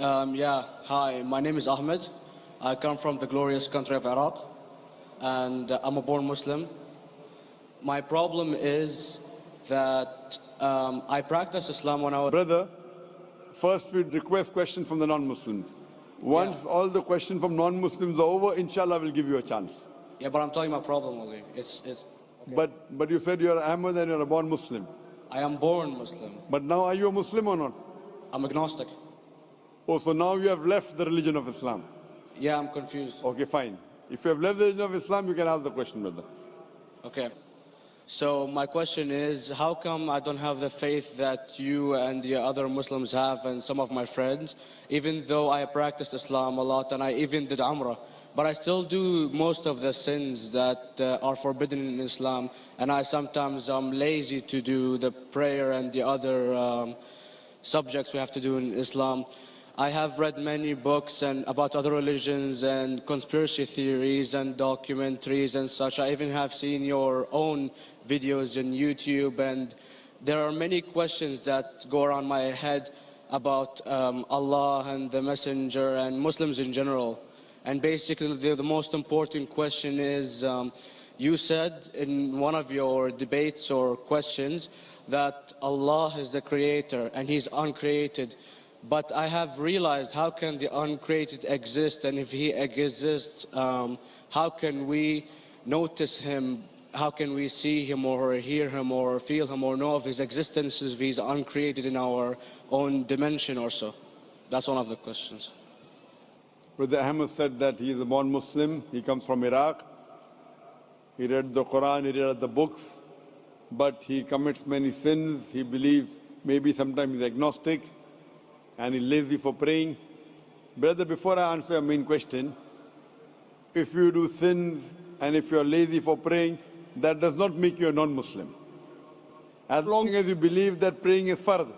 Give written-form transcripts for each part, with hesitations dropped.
Yeah, hi, my name is Ahmed. I come from the glorious country of Iraq, and I'm a born Muslim. My problem is that I practiced Islam when I was... Brother, first we'd request questions from the non-Muslims. Once all the questions from non-Muslims are over, inshallah, we'll give you a chance. Yeah, but I'm telling you my problem only. Okay. But you said you're Ahmed and you're a born Muslim. I am born Muslim. But now are you a Muslim or not? I'm agnostic. Oh, so now you have left the religion of Islam. Yeah, I'm confused. Okay, fine. If you have left the religion of Islam, you can ask the question, brother. Okay. So my question is, how come I don't have the faith that you and the other Muslims have and some of my friends, even though I practiced Islam a lot and I even did Umrah, but I still do most of the sins that are forbidden in Islam, and I sometimes am lazy to do the prayer and the other subjects we have to do in Islam. I have read many books about other religions and conspiracy theories and documentaries and such. I even have seen your own videos on YouTube, and there are many questions that go around my head about Allah and the Messenger and Muslims in general. And basically the most important question is, you said in one of your debates or questions that Allah is the creator and He's uncreated. But I have realized, how can the uncreated exist? And if He exists, how can we notice Him? How can we see Him or hear Him or feel Him or know of His existence if He's uncreated in our own dimension or so? That's one of the questions. Brother Ahmed said that he is a born Muslim. He comes from Iraq. He read the Quran, he read the books, but he commits many sins. He believes maybe sometimes he's agnostic and he's lazy for praying. Brother, before I answer your main question, if you do sins and if you're lazy for praying, that does not make you a non-Muslim. As long as you believe that praying is fard,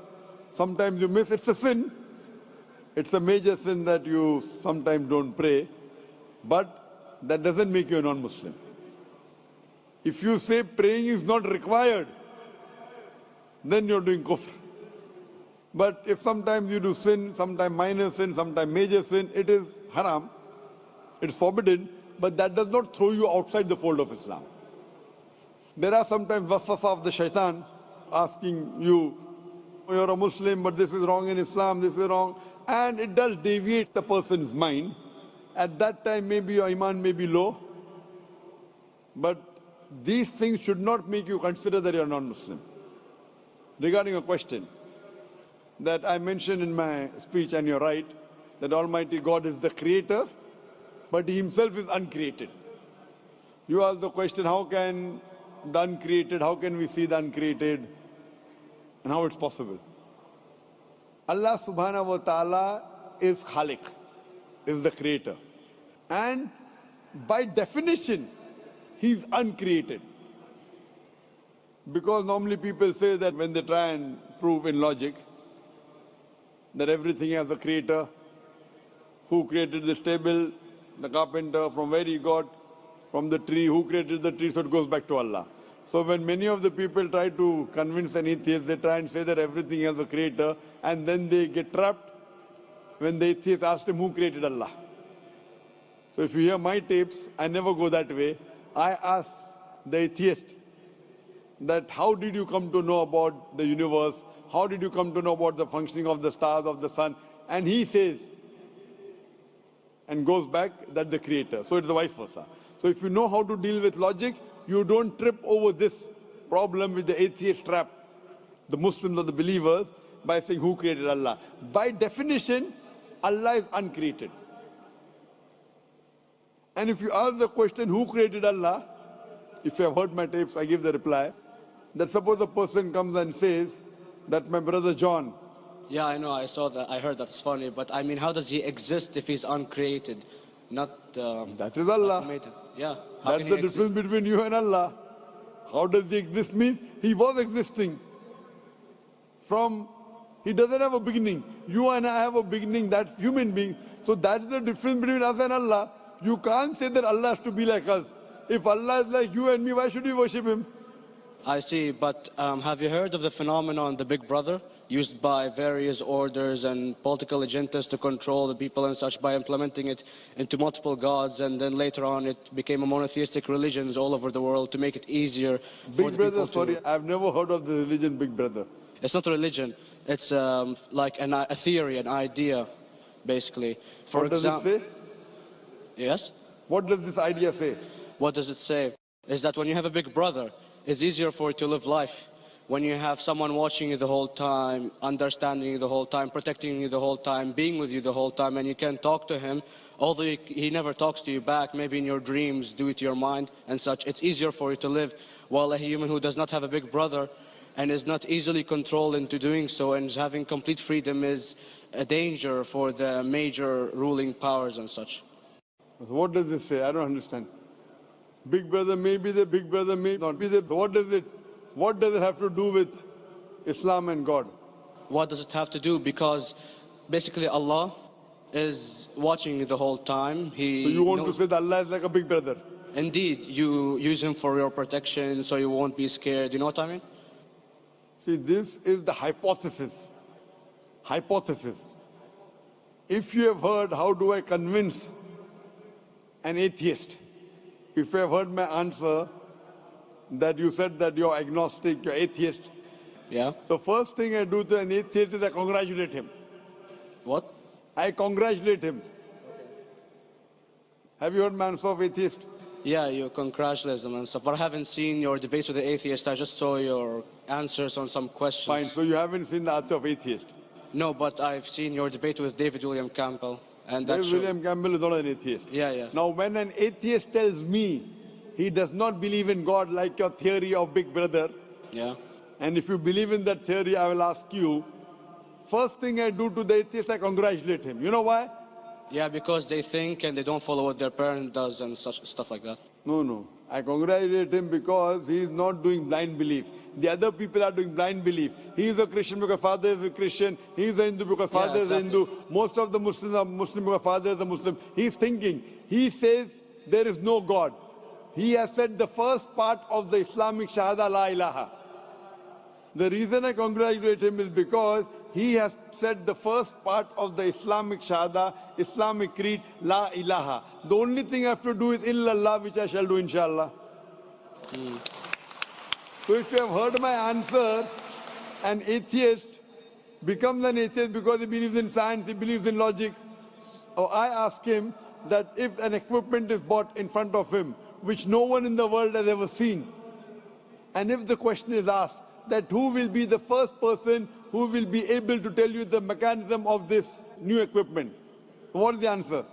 sometimes you miss, it's a sin. It's a major sin that you sometimes don't pray, but that doesn't make you a non-Muslim. If you say praying is not required, then you're doing kufr. But if sometimes you do sin, sometimes minor sin, sometimes major sin, it is haram, it's forbidden, but that does not throw you outside the fold of Islam. There are sometimes waswasa of the shaitan asking you, you're a Muslim, but this is wrong in Islam, this is wrong. And it does deviate the person's mind. At that time, maybe your iman may be low. But these things should not make you consider that you're non-Muslim. Regarding a question that I mentioned in my speech, and you're right, that Almighty God is the creator, but He Himself is uncreated. You ask the question, how can the uncreated, how can we see the uncreated, and how it's possible? Allah subhanahu wa ta'ala is Khaliq, is the creator. And by definition, He's uncreated. Because normally people say that when they try and prove in logic that everything has a creator, who created this table, the carpenter, from where he got, from the tree, who created the tree, so it goes back to Allah. So when many of the people try to convince an atheist, they try and say that everything has a creator, and then they get trapped when the atheist asks him who created Allah. So if you hear my tapes, I never go that way. I ask the atheist that how did you come to know about the universe? How did you come to know about the functioning of the stars, of the sun? And he says, and goes back, that the creator. So it's the vice versa. So if you know how to deal with logic, you don't trip over this problem with the atheist trap, the Muslims or the believers, by saying who created Allah. By definition, Allah is uncreated. And if you ask the question, who created Allah? If you have heard my tapes, I give the reply, that suppose a person comes and says that my brother John. Yeah, I know, I saw that, I heard that's funny, but I mean, how does he exist if he's uncreated? Not that is Allah. Yeah. That's the difference between you and Allah. How does he exist? Means he was existing. He doesn't have a beginning. You and I have a beginning, that's human being. So that's the difference between us and Allah. You can't say that Allah has to be like us. If Allah is like you and me, why should we worship Him? I see, but have you heard of the phenomenon, the Big Brother? used by various orders and political agendas to control the people and such by implementing it into multiple gods, and then later on it became a monotheistic religions all over the world to make it easier for Big the Brother, people sorry, to... I've never heard of the religion Big Brother. It's not a religion, it's like a theory, an idea, basically. For What does it say? Yes? What does this idea say? What does it say? Is that when you have a big brother, it's easier for you to live life. When you have someone watching you the whole time, understanding you the whole time, protecting you the whole time, being with you the whole time, and you can talk to him, although he never talks to you back, maybe in your dreams, due to your mind and such, it's easier for you to live. While a human who does not have a big brother and is not easily controlled into doing so and is having complete freedom is a danger for the major ruling powers and such. What does this say? I don't understand. Big Brother may be the Big Brother, may not be the... What does it have to do with Islam and God? What does it have to do? Because basically Allah is watching you the whole time. So you want to say that Allah is like a big brother? Indeed, you use him for your protection so you won't be scared. You know what I mean? See, this is the hypothesis. Hypothesis. If you have heard, how do I convince an atheist? If you have heard my answer, that you said that you're agnostic, you're atheist. Yeah. So first thing I do to an atheist is I congratulate him. What? I congratulate him. Have you heard my answer of atheist? Yeah, you congratulate them and stuff. But I haven't seen your debates with the atheist. I just saw your answers on some questions. Fine, so you haven't seen the answer of atheist? No, but I've seen your debate with David William Campbell. And that's William Campbell is not an atheist. Yeah, yeah. Now when an atheist tells me he does not believe in God like your theory of Big Brother, yeah, and if you believe in that theory, I will ask you, first thing I do to the atheist, I congratulate him. You know why? Yeah, because they think and they don't follow what their parent does and such stuff like that. No. I congratulate him because he is not doing blind belief. The other people are doing blind belief. He is a Christian because father is a Christian. He is a Hindu because father is a Hindu. Most of the Muslims are Muslim because father is a Muslim. He is thinking. He says there is no God. He has said the first part of the Islamic Shahada, La ilaha. The reason I congratulate him is because he has said the first part of the Islamic Shahada, Islamic Creed, La ilaha. The only thing I have to do is illallah, which I shall do inshallah. So if you have heard my answer, an atheist becomes an atheist because he believes in science, he believes in logic. Or I ask him that if an equipment is bought in front of him, which no one in the world has ever seen, and if the question is asked that who will be the first person who will be able to tell you the mechanism of this new equipment, what is the answer?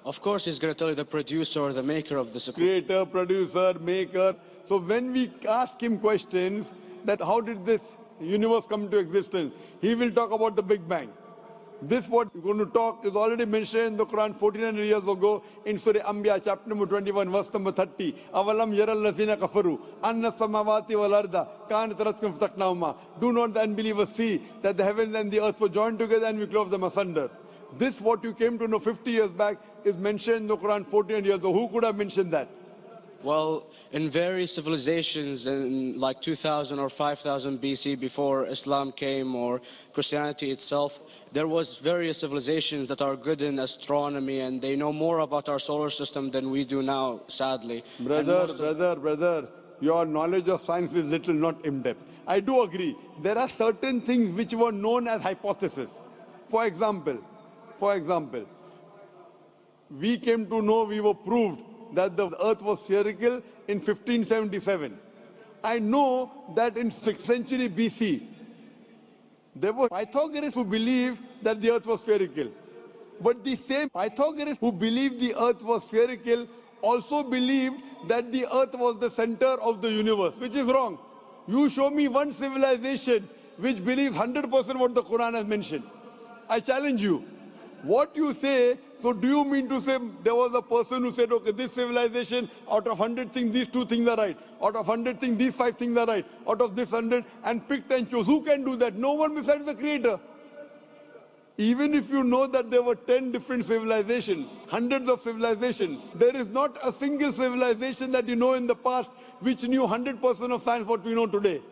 Of course, he's going to tell you the producer or the maker of this equipment. Creator, producer, maker. So when we ask him questions that how did this universe come into existence, he will talk about the Big Bang. This what we're going to talk is already mentioned in the Quran 1400 years ago in Surah Anbiya chapter number 21 verse number 30. Avalam yaral lazina kafaru anna samawati wal arda kanat ratkum fataknahuma. Do not the unbelievers see that the heavens and the earth were joined together and we clove them asunder. This what you came to know 50 years back is mentioned in the Quran 1400 years ago. Who could have mentioned that? Well, in various civilizations in like 2000 or 5000 BC before Islam came or Christianity itself, there was various civilizations that are good in astronomy and they know more about our solar system than we do now, sadly. Brother, your knowledge of science is little, not in-depth. I do agree. There are certain things which were known as hypotheses. For example, we came to know, we were proved that the earth was spherical in 1577. I know that in 6th century BC, there were Pythagoreans who believed that the earth was spherical. But the same Pythagoreans who believed the earth was spherical also believed that the earth was the center of the universe, which is wrong. You show me one civilization which believes 100% what the Quran has mentioned. I challenge you. What you say, so do you mean to say there was a person who said, okay, this civilization, out of 100 things, these 2 things are right. Out of 100 things, these 5 things are right. Out of this 100, and picked and chose. Who can do that? No one besides the Creator. Even if you know that there were 10 different civilizations, hundreds of civilizations, there is not a single civilization that you know in the past which knew 100% of science what we know today.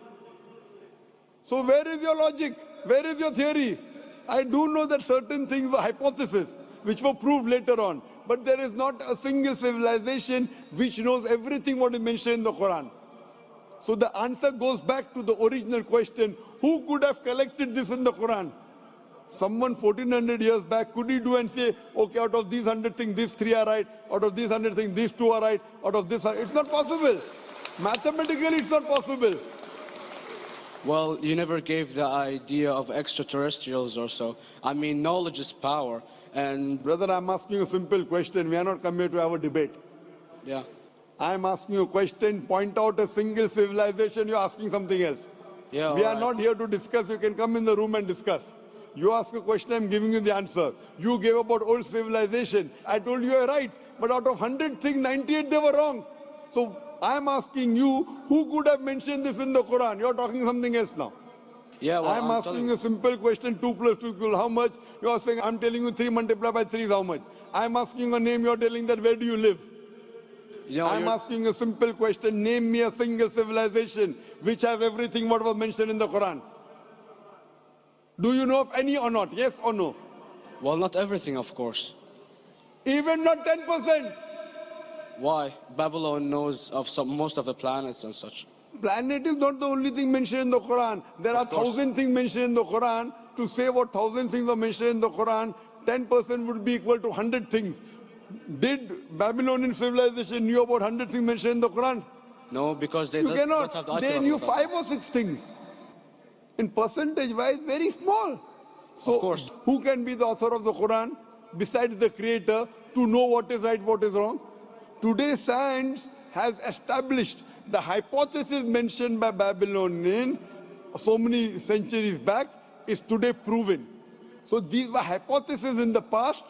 So where is your logic? Where is your theory? I do know that certain things are hypotheses, which were proved later on. But there is not a single civilization which knows everything what is mentioned in the Quran. So the answer goes back to the original question, who could have collected this in the Quran? Someone 1400 years back, could he do and say, okay, out of these 100 things, these 3 are right, out of these 100 things, these 2 are right, out of this, it's not possible. Mathematically, it's not possible. Well, you never gave the idea of extraterrestrials or so. I mean, knowledge is power. And brother, I'm asking you a simple question. We are not come here to have a debate. yeah. I'm asking you a question. Point out a single civilization. You're asking something else. Yeah, we are not here to discuss. You can come in the room and discuss. You ask a question, I'm giving you the answer. You gave about old civilization. I told you you're right. But out of 100 things, 98 they were wrong. So I'm asking you, who could have mentioned this in the Quran? You're talking something else now. Yeah, well, I'm asking a simple question, 2 plus 2 equals how much? You are saying, I'm telling you 3 multiplied by 3 is how much? I'm asking a name, you're telling that where do you live? Yeah, I'm asking a simple question, name me a single civilization which has everything what was mentioned in the Quran. Do you know of any or not? Yes or no? Well, not everything, of course. Even not 10%. Why? Babylon knows of most of the planets and such. Planet is not the only thing mentioned in the Quran. There are 1,000 things mentioned in the Quran. To say what 1,000 things are mentioned in the Quran, 10% would be equal to 100 things. Did Babylonian civilization knew about 100 things mentioned in the Quran? No, because they don't have the They knew 5 or 6 things. In percentage wise, very small. So, of course. Who can be the author of the Quran besides the creator to know what is right, what is wrong? Today science has established the hypothesis mentioned by Babylonian so many centuries back is today proven. So these were hypotheses in the past,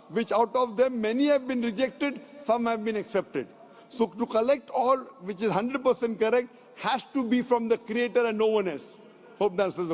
which out of them many have been rejected, some have been accepted. So to collect all which is 100% correct has to be from the creator and no one else. Hope that answers the